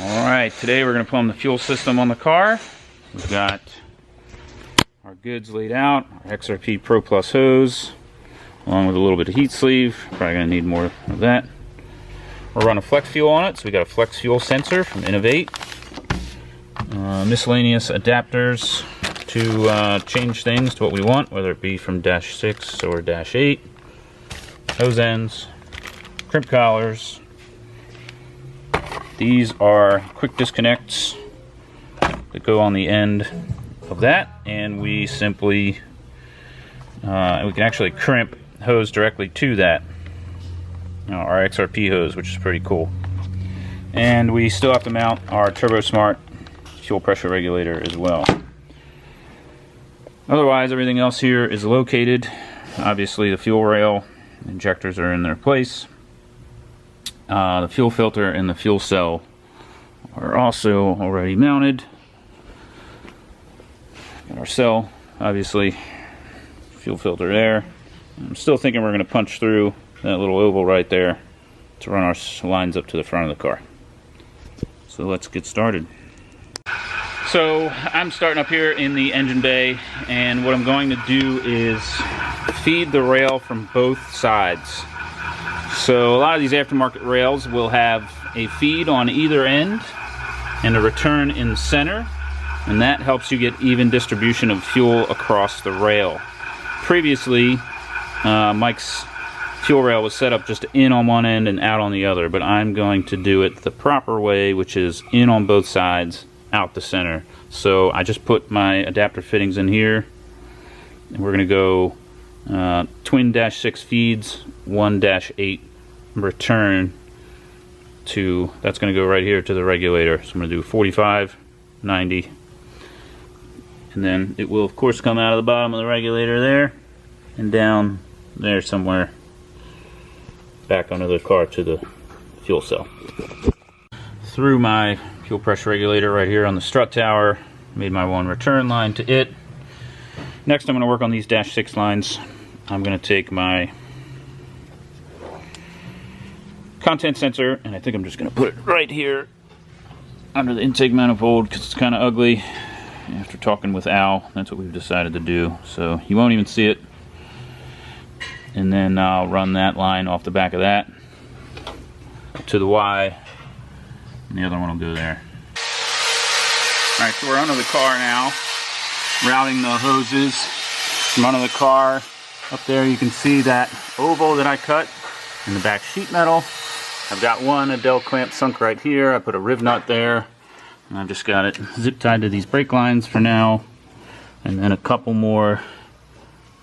Alright, today we're going to plumb the fuel system on the car. We've got our goods laid out, our XRP Pro Plus hose, along with a little bit of heat sleeve. Probably going to need more of that. We're running flex fuel on it, so we got a flex fuel sensor from Innovate. Miscellaneous adapters to change things to what we want, whether it be from dash 6 or dash 8. Hose ends, crimp collars. These are quick disconnects that go on the end of that, and we simply we can actually crimp hose directly to that, our XRP hose, which is pretty cool. And we still have to mount our Turbo Smart fuel pressure regulator as well. Otherwise, everything else here is located. Obviously, the fuel rail injectors are in their place. The fuel filter and the fuel cell are also already mounted. Got our cell, obviously, fuel filter there. I'm still thinking we're going to punch through that little oval right there to run our lines up to the front of the car. So let's get started. So I'm starting up here in the engine bay, and what I'm going to do is feed the rail from both sides. So a lot of these aftermarket rails will have a feed on either end and a return in the center, and that helps you get even distribution of fuel across the rail. Previously, Mike's fuel rail was set up just in on one end and out on the other, but I'm going to do it the proper way, which is in on both sides, out the center. So I just put my adapter fittings in here, and we're going to go twin dash 6 feeds, 1 dash 8 return to, that's going to go right here to the regulator. So I'm going to do 45, 90, and then it will of course come out of the bottom of the regulator there and down there somewhere back under the car to the fuel cell. Through my fuel pressure regulator right here on the strut tower, made my one return line to it. Next I'm going to work on these dash 6 lines. I'm going to take my content sensor, and I think I'm just going to put it right here under the intake manifold because it's kind of ugly. After talking with Al, that's what we've decided to do. So you won't even see it. And then I'll run that line off the back of that to the Y, and the other one will go there. Alright, so we're under the car now, routing the hoses from under the car. Up there you can see that oval that I cut in the back sheet metal. I've got one Adele clamp sunk right here. I put a riv nut there, and I've just got it zip tied to these brake lines for now, and then a couple more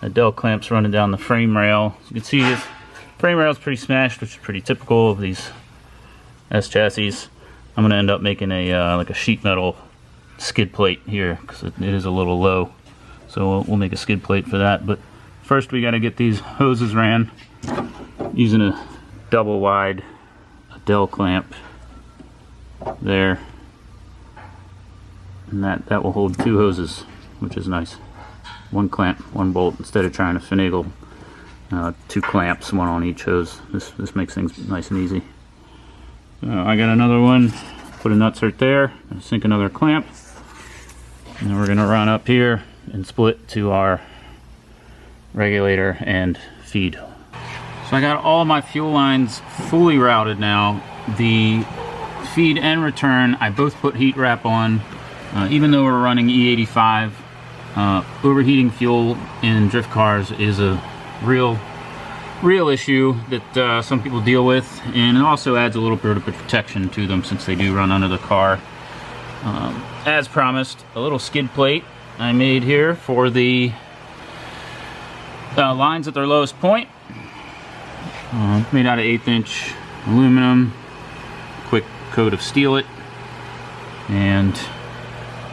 Adele clamps running down the frame rail. As you can see, this frame rail is pretty smashed, which is pretty typical of these S chassis. I'm going to end up making a like a sheet metal skid plate here because it is a little low, so we'll make a skid plate for that. But first we got to get these hoses ran using a double wide Adele clamp there, and that will hold 2 hoses, which is nice. 1 clamp, 1 bolt, instead of trying to finagle 2 clamps, 1 on each hose. This makes things nice and easy. I got another one, put a nutsert there, sink another clamp, and then we're going to run up here and split to our regulator and feed. So I got all my fuel lines fully routed now. The feed and return, I both put heat wrap on, even though we're running E85. Overheating fuel in drift cars is a real issue that some people deal with, and it also adds a little bit of protection to them since they do run under the car. As promised, a little skid plate I made here for the lines at their lowest point. Made out of 1/8 inch aluminum, quick coat of steel it, and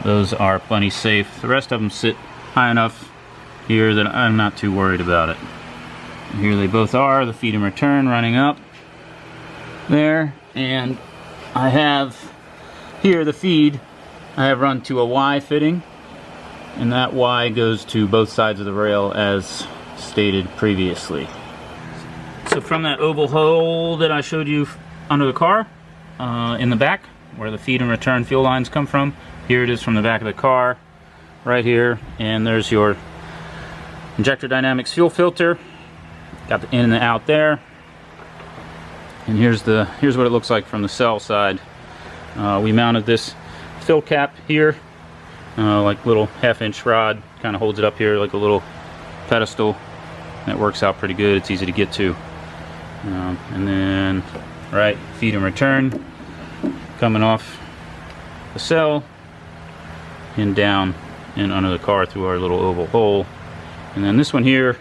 those are plenty safe. The rest of them sit high enough here that I'm not too worried about it. And here they both are, the feed and return running up there, and I have here the feed I have run to a Y fitting, and that Y goes to both sides of the rail as stated previously. So from that oval hole that I showed you under the car, in the back, where the feed and return fuel lines come from. Here it is from the back of the car, right here, and there's your Injector Dynamics fuel filter. Got the in and the out there. And here's what it looks like from the cell side. We mounted this fill cap here, like little 1/2-inch rod, kind of holds it up here like a little pedestal. That works out pretty good. It's easy to get to. And then, right, feed and return coming off the cell and down and under the car through our little oval hole. And then this one here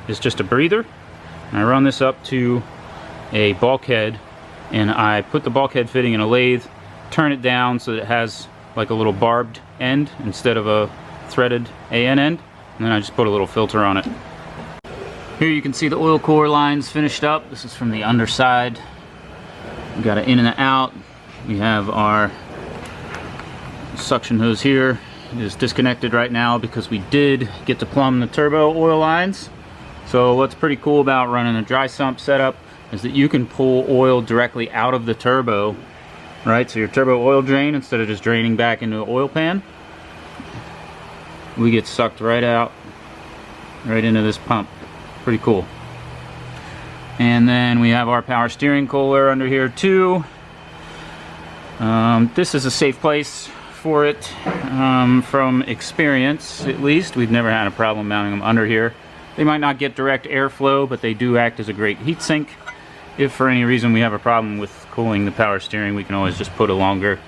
is just a breather. And I run this up to a bulkhead, and I put the bulkhead fitting in a lathe, turn it down so that it has like a little barbed end instead of a threaded AN end, and then I just put a little filter on it. Here you can see the oil cooler lines finished up. This is from the underside. We got an in and an out. We have our suction hose here. It is disconnected right now because we did get to plumb the turbo oil lines. So what's pretty cool about running a dry sump setup is that you can pull oil directly out of the turbo, right? So your turbo oil drain, instead of just draining back into the oil pan, we get sucked right out, right into this pump. Pretty cool. And then we have our power steering cooler under here too. This is a safe place for it, from experience at least. We've never had a problem mounting them under here. They might not get direct airflow, but they do act as a great heat sink. If for any reason we have a problem with cooling the power steering, we can always just put a longer,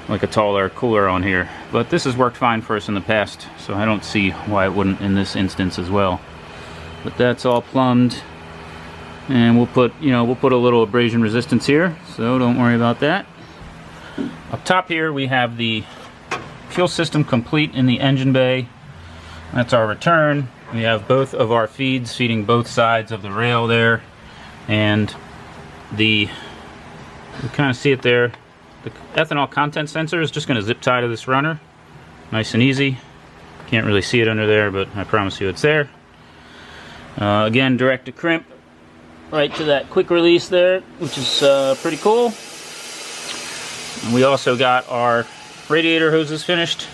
like a taller cooler on here. But this has worked fine for us in the past, so I don't see why it wouldn't in this instance as well. But that's all plumbed, and we'll put a little abrasion resistance here, so don't worry about that. Up top here we have the fuel system complete in the engine bay. That's our return. We have both of our feeds feeding both sides of the rail there, and you kind of see it there. The ethanol content sensor is just going to zip tie to this runner, nice and easy. Can't really see it under there, but I promise you it's there. Again, direct to crimp right to that quick release there, which is pretty cool. And we also got our radiator hoses finished,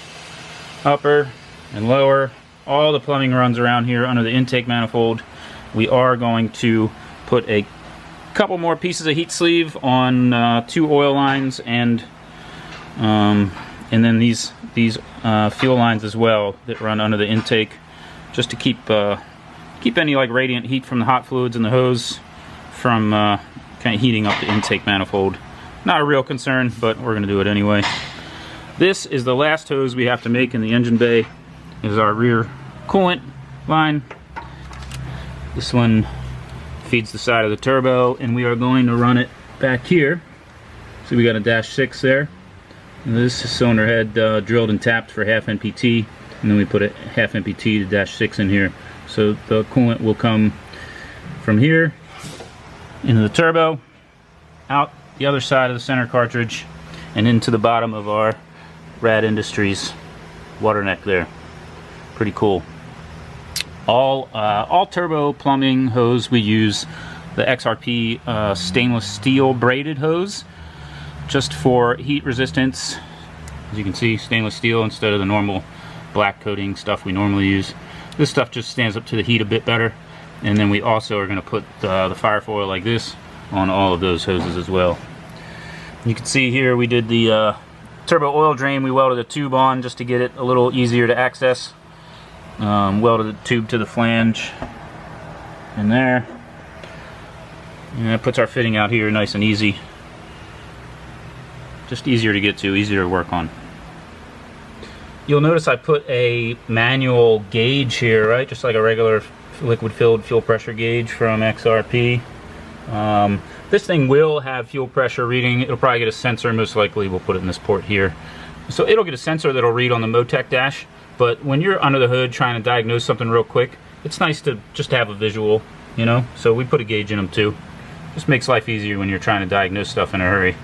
upper and lower. All the plumbing runs around here under the intake manifold. We are going to put a couple more pieces of heat sleeve on 2 oil lines, and then these fuel lines as well that run under the intake, just to keep any like radiant heat from the hot fluids in the hose from kind of heating up the intake manifold. Not a real concern, but we're going to do it anyway. This is the last hose we have to make in the engine bay. Is our rear coolant line. This one feeds the side of the turbo, and we are going to run it back here. So we got a -6 there. And this is cylinder head drilled and tapped for 1/2 NPT, and then we put a 1/2 NPT to -6 in here. So the coolant will come from here into the turbo, out the other side of the center cartridge, and into the bottom of our Rad Industries water neck there. Pretty cool. All turbo plumbing hose, we use the XRP stainless steel braided hose, just for heat resistance. As you can see, stainless steel instead of the normal black coating stuff we normally use. This stuff just stands up to the heat a bit better. And then we also are going to put the fire foil like this on all of those hoses as well. You can see here we did the turbo oil drain. We welded a tube on just to get it a little easier to access. Welded the tube to the flange in there, and that puts our fitting out here nice and easy. Just easier to get to, easier to work on. You'll notice I put a manual gauge here, right? Just like a regular liquid filled fuel pressure gauge from XRP. This thing will have fuel pressure reading. It'll probably get a sensor, most likely we'll put it in this port here. So it'll get a sensor that'll read on the Motec dash, but when you're under the hood trying to diagnose something real quick, it's nice to just have a visual, you know? So we put a gauge in them too. Just makes life easier when you're trying to diagnose stuff in a hurry.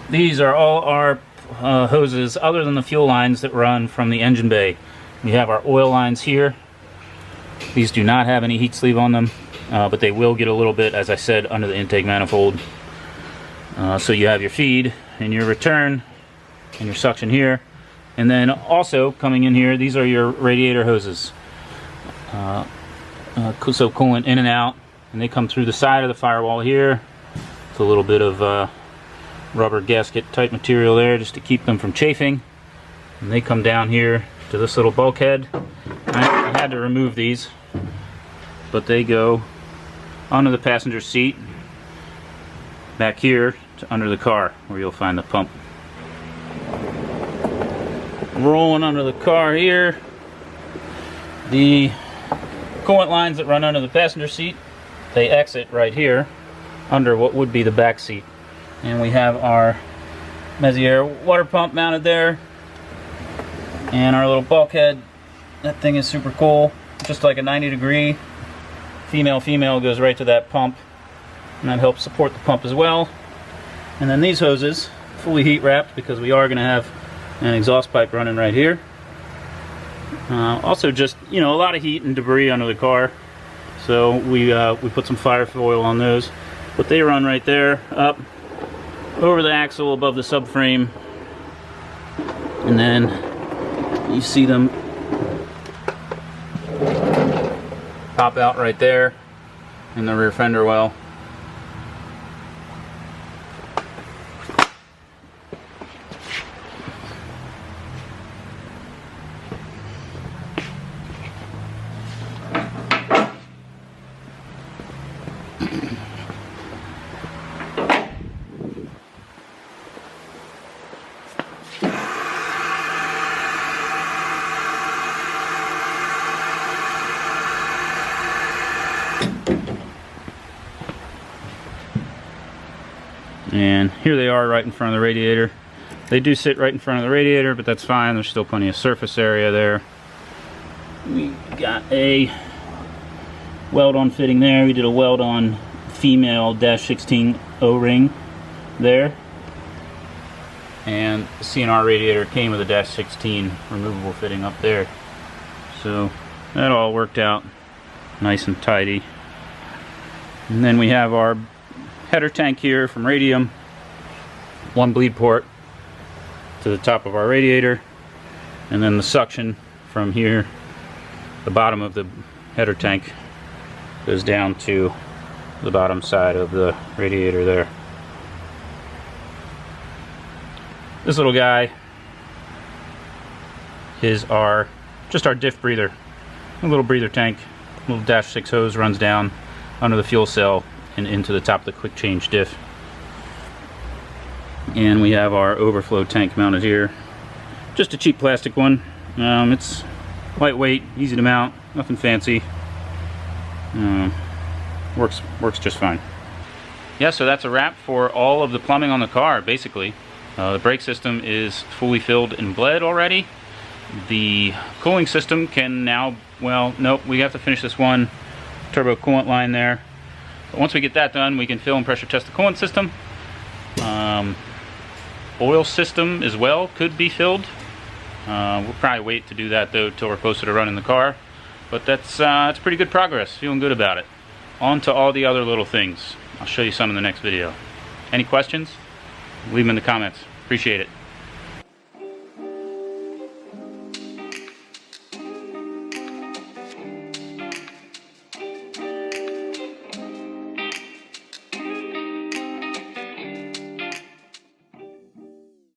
These are all our hoses other than the fuel lines that run from the engine bay. We have our oil lines here. These do not have any heat sleeve on them, but they will get a little bit, as I said, under the intake manifold. So you have your feed and your return and your suction here. And then also coming in here, these are your radiator hoses. So coolant in and out, and they come through the side of the firewall here. It's a little bit of rubber gasket type material there just to keep them from chafing. And they come down here to this little bulkhead. I had to remove these, but they go onto the passenger seat back here to under the car where you'll find the pump. Rolling under the car here, the coolant lines that run under the passenger seat, they exit right here under what would be the back seat. And we have our Mesier water pump mounted there, and our little bulkhead. That thing is super cool, just like a 90-degree female goes right to that pump, and that helps support the pump as well. And then these hoses, fully heat wrapped, because we are going to have an exhaust pipe running right here. Also, just, you know, a lot of heat and debris under the car, so we put some fire foil on those. But they run right there, up over the axle above the subframe, and then you see them pop out right there in the rear fender well. And here they are right in front of the radiator. They do sit right in front of the radiator, but that's fine. There's still plenty of surface area there. We got a weld-on fitting there. We did a weld-on female -16 O-ring there. And the CNR radiator came with a -16 removable fitting up there. So that all worked out nice and tidy. And then we have our header tank here from Radium, one bleed port to the top of our radiator, and then the suction from here, the bottom of the header tank, goes down to the bottom side of the radiator there. This little guy is just our Diff Breather, a little breather tank. Little -6 hose runs down under the fuel cell and into the top of the quick change diff. And we have our overflow tank mounted here. Just a cheap plastic one. It's lightweight, easy to mount, nothing fancy. Works just fine. Yeah, so that's a wrap for all of the plumbing on the car, basically. The brake system is fully filled and bled already. The cooling system can now, well, nope, we have to finish this one turbo coolant line there. But once we get that done, we can fill and pressure test the coolant system. Oil system as well could be filled. We'll probably wait to do that though till we're closer to running the car. But that's pretty good progress. Feeling good about it. On to all the other little things. I'll show you some in the next video. Any questions? Leave them in the comments. Appreciate it.